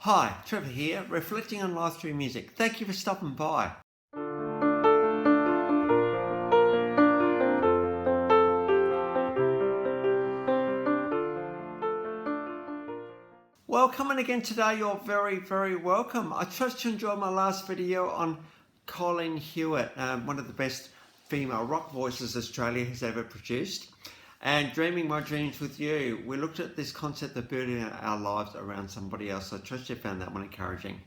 Hi, Trevor here, reflecting on life through music. Thank you for stopping by. Welcome, and again today you're very welcome. I trust you enjoyed my last video on Colleen Hewitt, one of the best female rock voices Australia has ever produced. And Dreaming My Dreams with You, we looked at this concept of building our lives around somebody else. I trust you found that one encouraging.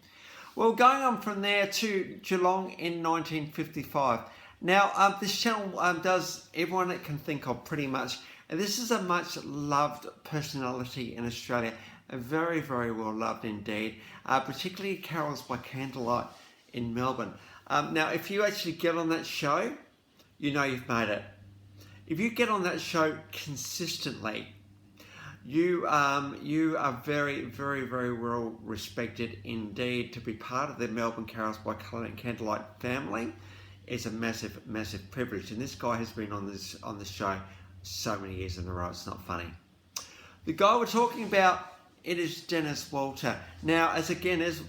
Well, going on from there to Geelong in 1955. Now, this channel does everyone it can think of pretty much. And this is a much loved personality in Australia. Very well loved indeed. Particularly Carols by Candlelight in Melbourne. Now, if you actually get on that show, you know you've made it. If you get on that show consistently, you are very well respected indeed. To be part of the Melbourne Carols by Candlelight family is a massive privilege. And this guy has been on the show so many years in a row. It's not funny. The guy we're talking about, it is Denis Walter. Now, as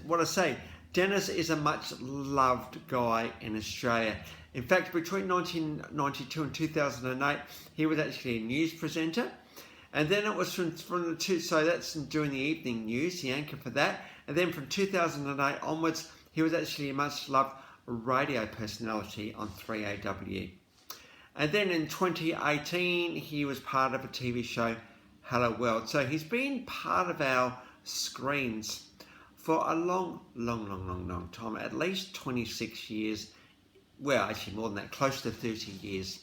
what I say, Denis is a much loved guy in Australia. In fact, between 1992 and 2008, he was actually a news presenter. And then it was from the two, so that's during the evening news, the anchor for that. And then from 2008 onwards, he was actually a much loved radio personality on 3AW. And then in 2018, he was part of a TV show, Hello World. So he's been part of our screens for a long time, at least 26 years. Well, actually more than that, close to 30 years.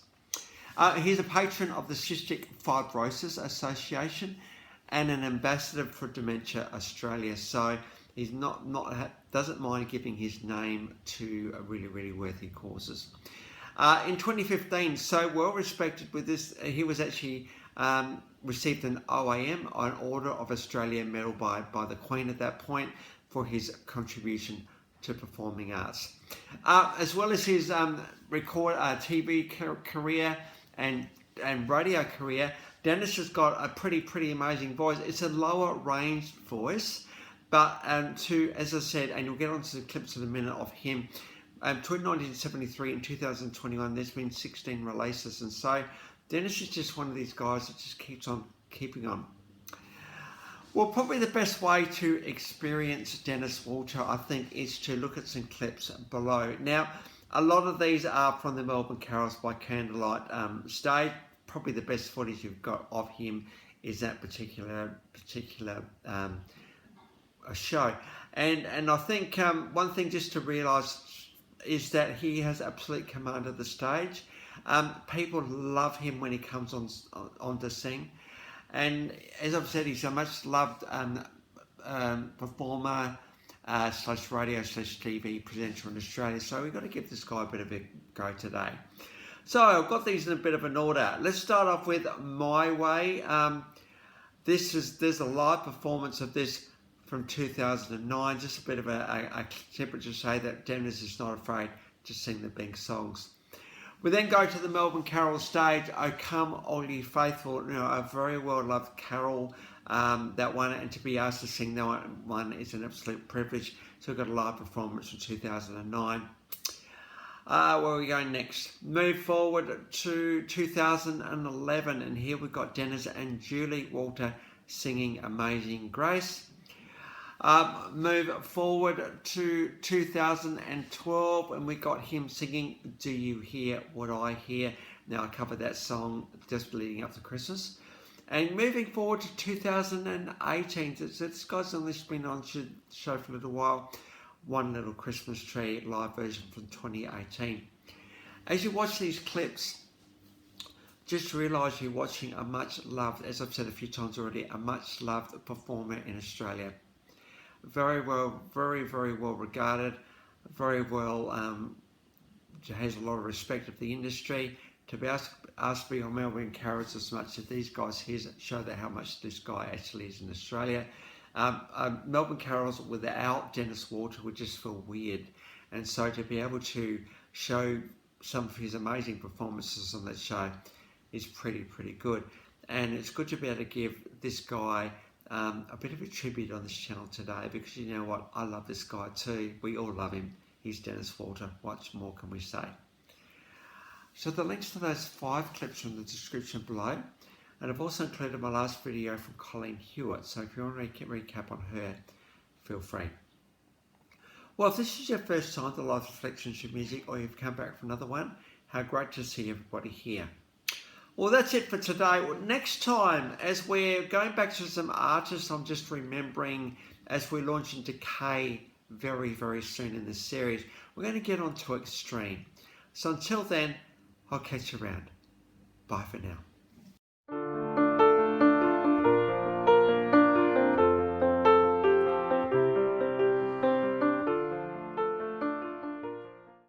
He's a patron of the Cystic Fibrosis Association and an ambassador for Dementia Australia. So he's doesn't mind giving his name to really worthy causes. In 2015, so well respected with this, he was actually received an OAM, an Order of Australia medal by the Queen at that point for his contribution to performing arts. As well as his TV career and radio career, Denis has got a pretty amazing voice. It's a lower ranged voice, but as I said, and you'll get onto the clips in a minute of him, between 1973 and 2021, there's been 16 releases, and so Denis is just one of these guys that just keeps on keeping on. Well, probably the best way to experience Denis Walter, I think, is to look at some clips below. Now, a lot of these are from the Melbourne Carols by Candlelight stage. Probably the best footage you've got of him is that particular show. And I think one thing just to realise is that he has absolute command of the stage. People love him when he comes on to sing. And as I've said, he's a much loved performer / radio / TV presenter in Australia. So we've got to give this guy a bit of a go today. So I've got these in a bit of an order. Let's start off with My Way. There's a live performance of this from 2009. Just a bit of a clip to say that Denis is not afraid to sing the big songs. We then go to the Melbourne Carols stage, O Come All Ye Faithful, a very well loved carol, that one, and to be asked to sing that one is an absolute privilege. So we've got a live performance from 2009. Where are we going next? Move forward to 2011, and here we've got Denis and Julie Walter singing Amazing Grace. Move forward to 2012, and we got him singing Do You Hear What I Hear? Now, I covered that song just leading up to Christmas. And moving forward to 2018, this guy's only been on the show for a little while. One Little Christmas Tree live version from 2018. As you watch these clips, just realise you're watching a much loved, as I've said a few times already, a much loved performer in Australia. Very well regarded, very well, has a lot of respect of the industry. To be asked to be on Melbourne Carols as much as these guys here show that how much this guy actually is in Australia. Melbourne Carols without Denis Walter would just feel weird, and so to be able to show some of his amazing performances on that show is pretty good. And it's good to be able to give this guy a bit of a tribute on this channel today, because you know what, I love this guy too. We all love him. He's Denis Walter. What more can we say? So the links to those 5 clips are in the description below, and I've also included my last video from Colleen Hewitt, so if you want to recap on her, feel free. Well, if this is your first time to Life Reflections with Music, or you've come back for another one, how great to see everybody here. Well, that's it for today. Well, next time, as we're going back to some artists, I'm just remembering as we launch into K very, very soon in this series, we're going to get on to Extreme. So until then, I'll catch you around. Bye for now.